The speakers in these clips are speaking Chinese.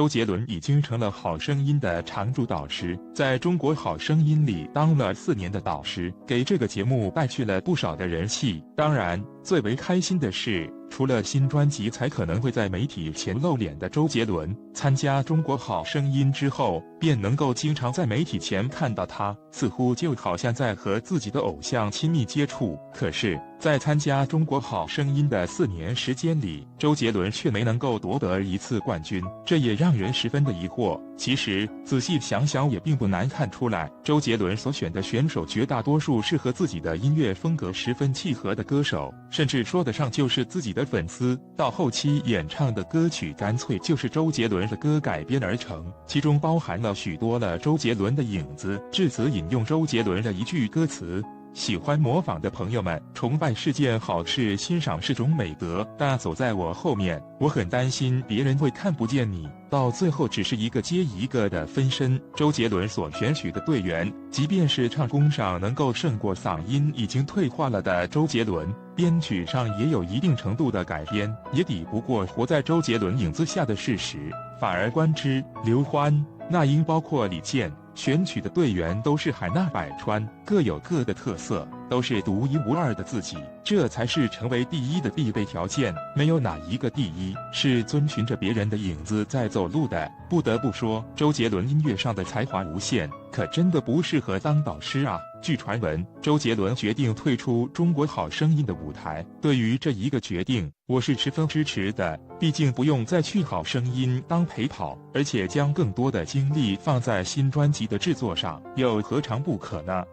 周杰伦已经成了《好声音》的常驻导师，在中国好声音里当了4年的导师，给这个节目带去了不少的人气。当然，最为开心的是，除了新专辑才可能会在媒体前露脸的周杰伦，参加中国好声音之后，便能够经常在媒体前看到他，似乎就好像在和自己的偶像亲密接触。可是，在参加中国好声音的4年时间里，周杰伦却没能够夺得1次冠军，这也让人十分的疑惑。其实仔细想想也并不难看出来，周杰伦所选的选手绝大多数是和自己的音乐风格十分契合的歌手，甚至说得上就是自己的粉丝。到后期演唱的歌曲干脆就是周杰伦的歌改编而成，其中包含了许多了周杰伦的影子。至此引用周杰伦的一句歌词：喜欢模仿的朋友们，崇拜是件好事，欣赏是种美德，但走在我后面，我很担心别人会看不见你，到最后只是一个接一个的分身。周杰伦所选取的队员，即便是唱功上能够胜过嗓音已经退化了的周杰伦，编曲上也有一定程度的改编，也抵不过活在周杰伦影子下的事实。反而观之，刘欢、那英包括李健选取的队员都是海纳百川，各有各的特色，都是独一无二的自己，这才是成为第一的必备条件。没有哪一个第一是遵循着别人的影子在走路的。不得不说，周杰伦音乐上的才华无限，可真的不适合当导师啊。据传闻，周杰伦决定退出中国好声音的舞台。对于这一个决定，我是十分支持的，毕竟不用再去好声音当陪跑，而且将更多的精力放在新专辑的制作上，又何尝不可呢？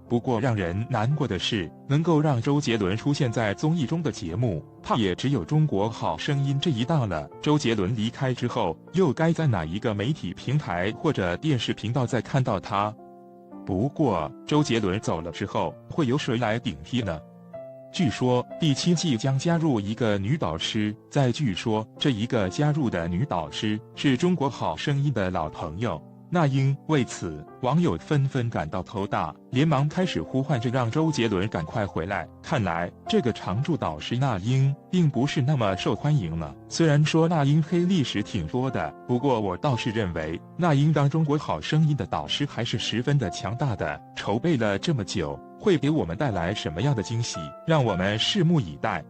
不过让人难过的是，能够让周杰伦出现在综艺中的节目，怕也只有中国好声音这一档了。周杰伦离开之后，又该在哪一个媒体平台或者电视频道再看到他？不过，周杰伦走了之后，会由谁来顶替呢？据说第7季将加入一个女导师，再据说这一个加入的女导师是中国好声音的老朋友那英。为此，网友纷纷感到头大，连忙开始呼唤着让周杰伦赶快回来。看来这个常驻导师那英并不是那么受欢迎了。虽然说那英黑历史挺多的，不过我倒是认为那英当中国好声音的导师还是十分的强大的。筹备了这么久，会给我们带来什么样的惊喜，让我们拭目以待。